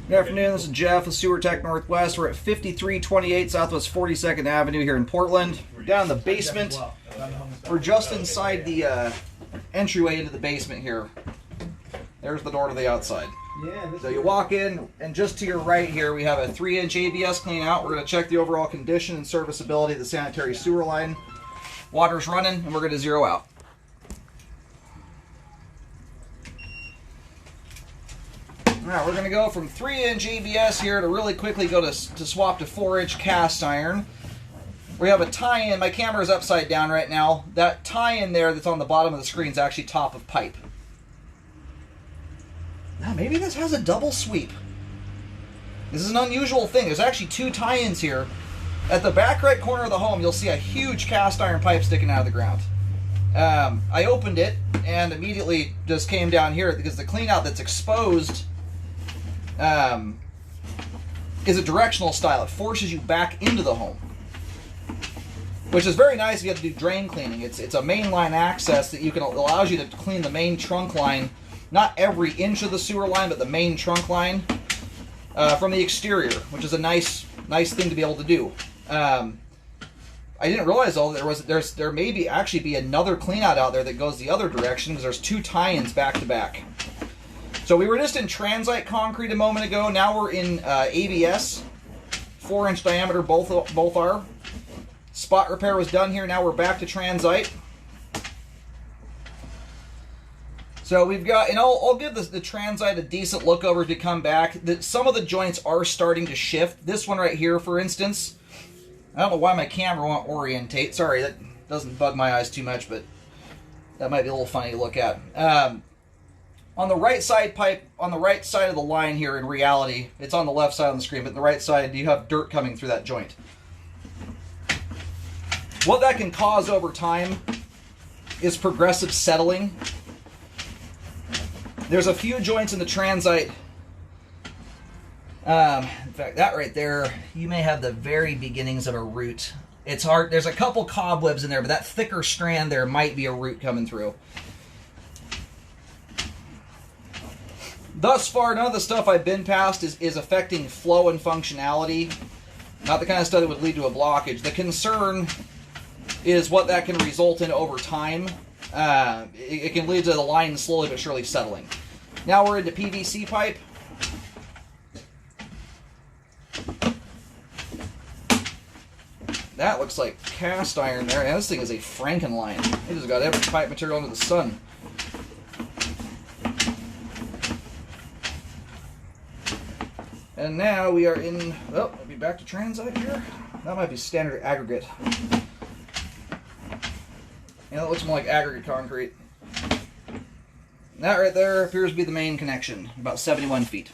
Good afternoon, this is Jeff with Sewer Tech Northwest. We're at 5328 Southwest 42nd Avenue here in Portland. We're down in the basement. We're just inside the entryway into the basement here. There's the door to the outside. So you walk in, and just to your right here, we have a 3-inch ABS clean out. We're going to check the overall condition and serviceability of the sanitary sewer line. Water's running, and we're going to zero out. Alright, we're going to go from 3-inch ABS here to really quickly go to swap to 4-inch cast iron. We have a tie-in. My camera is upside down right now. That tie-in there that's on the bottom of the screen is actually top of pipe. Now, maybe this has a double sweep. This is an unusual thing. There's actually 2 tie-ins here. At the back right corner of the home, you'll see a huge cast iron pipe sticking out of the ground. I opened it and immediately just came down here because the cleanout that's exposed is a directional style. It forces you back into the home, which is very nice if you have to do drain cleaning. It's a mainline access that allows you to clean the main trunk line, not every inch of the sewer line, but the main trunk line from the exterior, which is a nice thing to be able to do. I didn't realize though there may actually be another cleanout out there that goes the other direction because there's 2 tie-ins back to back. So we were just in transite concrete a moment ago. Now we're in ABS, 4-inch diameter. Both are. Spot repair was done here. Now we're back to transite. So we've got, and I'll give the transite a decent look over as we come back. Some of the joints are starting to shift. This one right here, for instance, I don't know why my camera won't orientate. Sorry, that doesn't bug my eyes too much, but that might be a little funny to look at. On the right side pipe, on the right side of the line here, in reality, it's on the left side on the screen, but on the right side, you have dirt coming through that joint. What that can cause over time is progressive settling. There's a few joints in the transite. In fact, that right there, you may have the very beginnings of a root. It's hard. There's a couple cobwebs in there, but that thicker strand there might be a root coming through. Thus far, none of the stuff I've been past is affecting flow and functionality. Not the kind of stuff that would lead to a blockage. The concern is what that can result in over time. It can lead to the line slowly but surely settling. Now we're into PVC pipe. That looks like cast iron there. And this thing is a Franken line. It just got every pipe material under the sun. And now we are in, oh, we'll be back to transite here. That might be standard aggregate. Yeah, that looks more like aggregate concrete. And that right there appears to be the main connection, about 71 feet.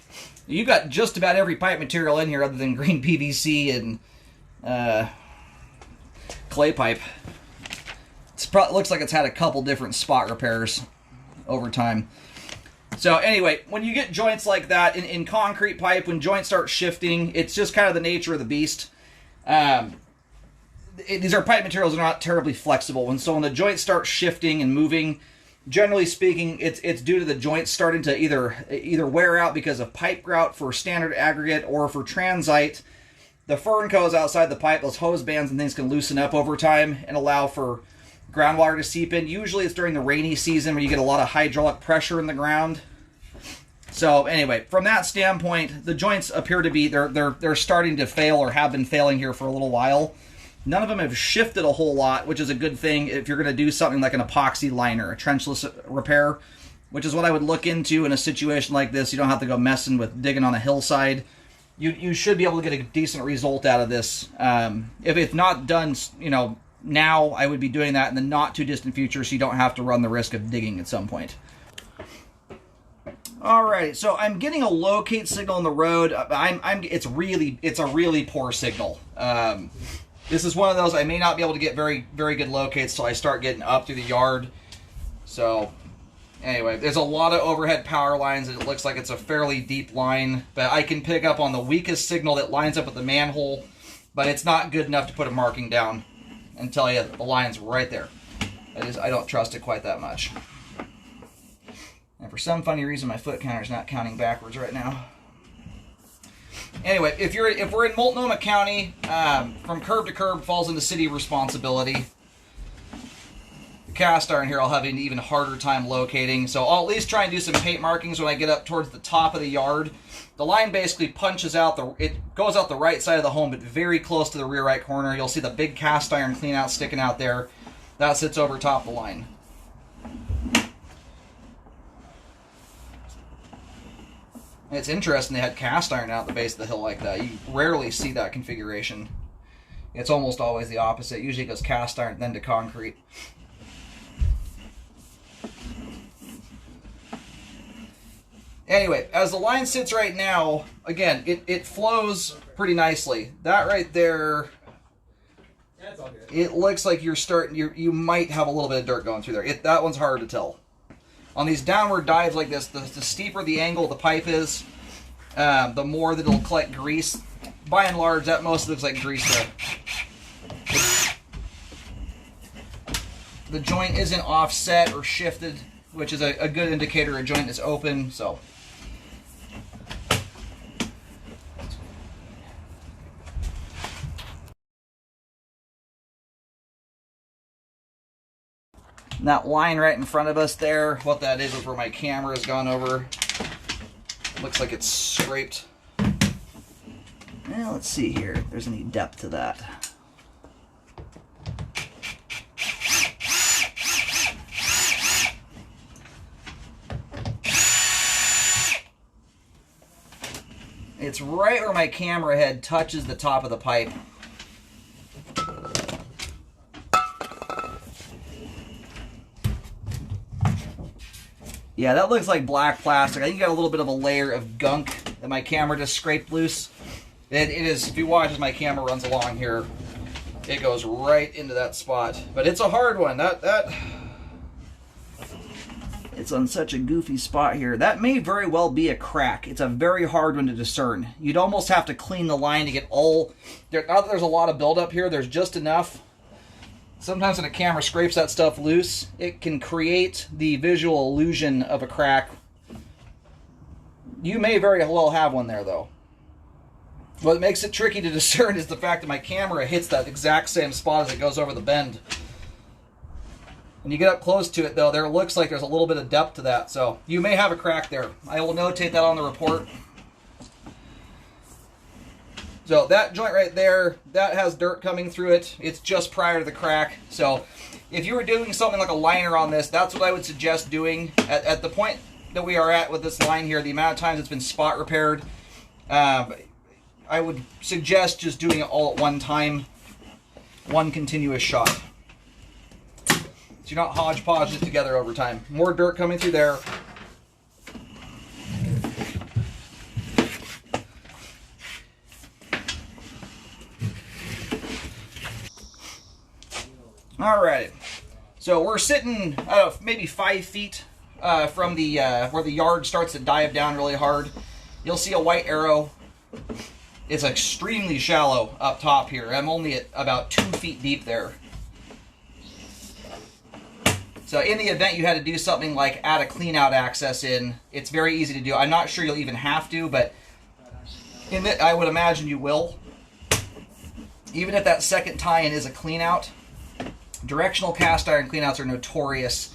You've got just about every pipe material in here other than green PVC and clay pipe. It looks like it's had a couple different spot repairs over time. So anyway, when you get joints like that in concrete pipe, when joints start shifting, it's just kind of the nature of the beast. These are pipe materials that are not terribly flexible. And so when the joints start shifting and moving, generally speaking, it's due to the joints starting to either wear out because of pipe grout for standard aggregate or for transite. The fern cones outside the pipe, those hose bands and things can loosen up over time and allow for groundwater to seep in. Usually it's during the rainy season where you get a lot of hydraulic pressure in the ground. So anyway, from that standpoint, the joints appear to be, they're starting to fail or have been failing here for a little while. None of them have shifted a whole lot, which is a good thing if you're going to do something like an epoxy liner, a trenchless repair, which is what I would look into in a situation like this. You don't have to go messing with digging on a hillside. You should be able to get a decent result out of this. If it's not done, now I would be doing that in the not too distant future, so you don't have to run the risk of digging at some point. Alright, so I'm getting a locate signal in the road. It's a really poor signal. This is one of those I may not be able to get very, very good locates till I start getting up through the yard. So anyway, there's a lot of overhead power lines, and it looks like it's a fairly deep line, but I can pick up on the weakest signal that lines up with the manhole, but it's not good enough to put a marking down and tell you the line's right there. I don't trust it quite that much. And for some funny reason, my foot counter's not counting backwards right now. Anyway, if we're in Multnomah County, from curb to curb falls into city responsibility. The cast iron here I'll have an even harder time locating, so I'll at least try and do some paint markings when I get up towards the top of the yard. The line basically punches out, it goes out the right side of the home, but very close to the rear right corner. You'll see the big cast iron clean out sticking out there. That sits over top of the line. It's interesting they had cast iron out the base of the hill like that. You rarely see that configuration. It's almost always the opposite. Usually it goes cast iron, then to concrete. Anyway, as the line sits right now, again, it flows pretty nicely. That right there, it looks like you might have a little bit of dirt going through there. That one's hard to tell. On these downward dives like this, the steeper the angle of the pipe is, the more that it'll collect grease. By and large, that most looks like grease there. The joint isn't offset or shifted, which is a good indicator a joint is open. So, and that line right in front of us there, what that is where my camera has gone over. Looks like it's scraped. Well, let's see here if there's any depth to that. It's right where my camera head touches the top of the pipe. Yeah, that looks like black plastic. I think you got a little bit of a layer of gunk that my camera just scraped loose. It is, if you watch as my camera runs along here, it goes right into that spot. But it's a hard one. It's on such a goofy spot here. That may very well be a crack. It's a very hard one to discern. You'd almost have to clean the line to get all... Not that there's a lot of buildup here, there's just enough. Sometimes when a camera scrapes that stuff loose, it can create the visual illusion of a crack. You may very well have one there, though. What makes it tricky to discern is the fact that my camera hits that exact same spot as it goes over the bend. When you get up close to it, though, there looks like there's a little bit of depth to that. So you may have a crack there. I will notate that on the report. So that joint right there, that has dirt coming through it. It's just prior to the crack. So if you were doing something like a liner on this, that's what I would suggest doing. At the point that we are at with this line here, the amount of times it's been spot repaired, I would suggest just doing it all at one time, one continuous shot. So you're not hodgepodge it together over time. More dirt coming through there. Alright, so we're sitting maybe 5 feet from the where the yard starts to dive down really hard. You'll see a white arrow. It's extremely shallow up top here. I'm only at about 2 feet deep there. So in the event you had to do something like add a clean out access in, it's very easy to do. I'm not sure you'll even have to, but I would imagine you will. Even if that second tie-in is a clean out, directional cast iron cleanouts are notorious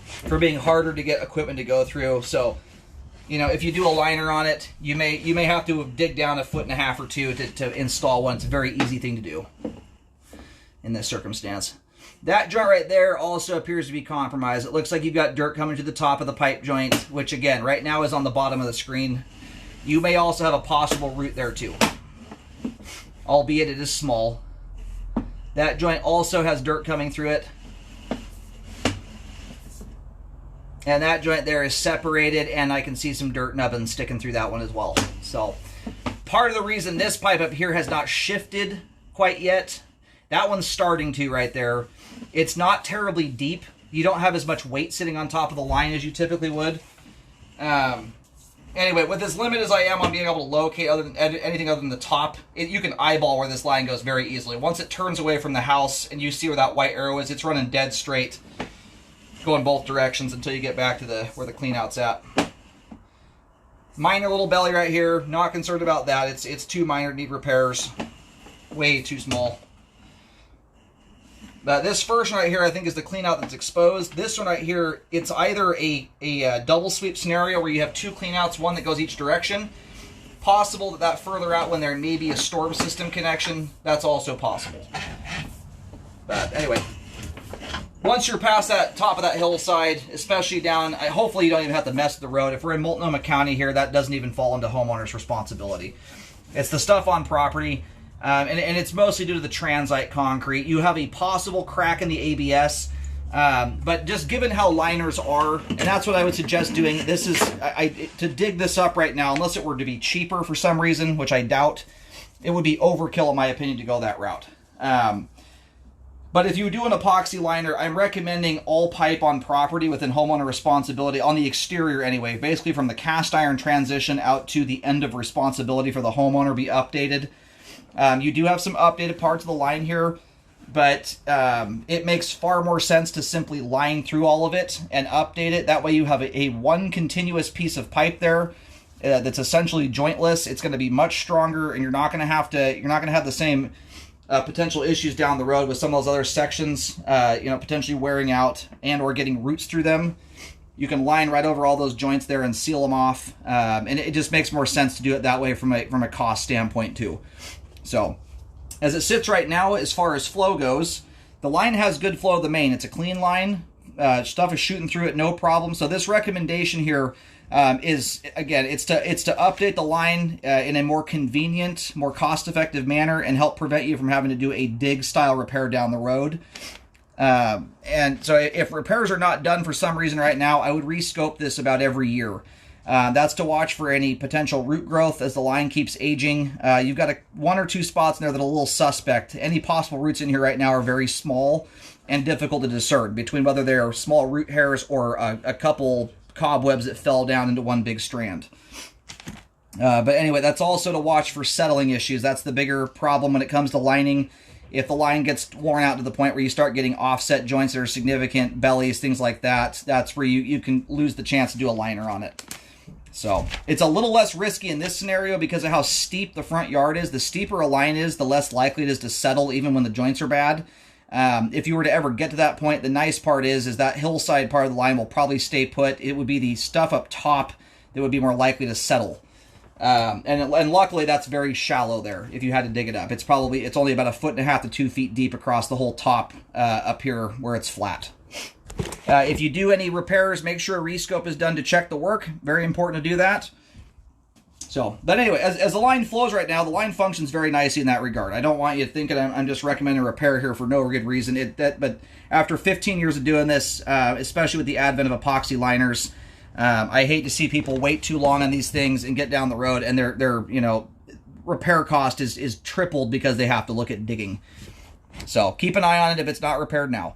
for being harder to get equipment to go through. So, you know, if you do a liner on it, you may have to dig down 1.5 feet or 2 to install one. It's a very easy thing to do in this circumstance. That joint right there also appears to be compromised. It looks like you've got dirt coming to the top of the pipe joint, which again, right now is on the bottom of the screen. You may also have a possible root there too, albeit it is small. That joint also has dirt coming through it. And that joint there is separated, and I can see some dirt nubbins sticking through that one as well. So, part of the reason this pipe up here has not shifted quite yet, that one's starting to right there. It's not terribly deep. You don't have as much weight sitting on top of the line as you typically would. Anyway, with as limited as I am on being able to locate anything other than the top, you can eyeball where this line goes very easily. Once it turns away from the house and you see where that white arrow is, it's running dead straight, going both directions until you get back to where the clean out's at. Minor little belly right here. Not concerned about that. It's too minor to need repairs. Way too small. This first one right here, I think, is the clean out that's exposed. This one right here, it's either a double sweep scenario where you have two clean outs, one that goes each direction. Possible that further out when there may be a storm system connection, that's also possible. But anyway, once you're past that top of that hillside, especially down, hopefully you don't even have to mess with the road. If we're in Multnomah County here, that doesn't even fall into homeowners' responsibility. It's the stuff on property. And it's mostly due to the transite concrete. You have a possible crack in the ABS, but just given how liners are, and that's what I would suggest doing. This is to dig this up right now, unless it were to be cheaper for some reason, which I doubt. It would be overkill, in my opinion, to go that route. But if you do an epoxy liner, I'm recommending all pipe on property within homeowner responsibility, on the exterior anyway, basically from the cast iron transition out to the end of responsibility for the homeowner be updated. You do have some updated parts of the line here, but it makes far more sense to simply line through all of it and update it. That way you have a one continuous piece of pipe there that's essentially jointless. It's going to be much stronger, and you're not going to have the same potential issues down the road with some of those other sections, potentially wearing out and or getting roots through them. You can line right over all those joints there and seal them off, and it just makes more sense to do it that way from a cost standpoint too. So, as it sits right now, as far as flow goes, the line has good flow of the main. It's a clean line. Stuff is shooting through it, no problem. So this recommendation here is, again, it's to update the line in a more convenient, more cost-effective manner and help prevent you from having to do a dig-style repair down the road. And so if repairs are not done for some reason right now, I would rescope this about every year. That's to watch for any potential root growth as the line keeps aging. You've got one or two spots in there that are a little suspect. Any possible roots in here right now are very small and difficult to discern between whether they're small root hairs or a couple cobwebs that fell down into one big strand. But anyway, that's also to watch for settling issues. That's the bigger problem when it comes to lining. If the line gets worn out to the point where you start getting offset joints that are significant, bellies, things like that, that's where you can lose the chance to do a liner on it. So it's a little less risky in this scenario because of how steep the front yard is. The steeper a line is, the less likely it is to settle even when the joints are bad. If you were to ever get to that point, the nice part is that hillside part of the line will probably stay put. It would be the stuff up top that would be more likely to settle. And luckily that's very shallow there if you had to dig it up. It's only about 1.5 feet to 2 feet deep across the whole top up here where it's flat. If you do any repairs, make sure a rescope is done to check the work. Very important to do that. So, but anyway, as the line flows right now, the line functions very nicely in that regard. I don't want you thinking I'm just recommending a repair here for no good reason. But after 15 years of doing this, especially with the advent of epoxy liners, I hate to see people wait too long on these things and get down the road and their repair cost is tripled because they have to look at digging. So keep an eye on it if it's not repaired now.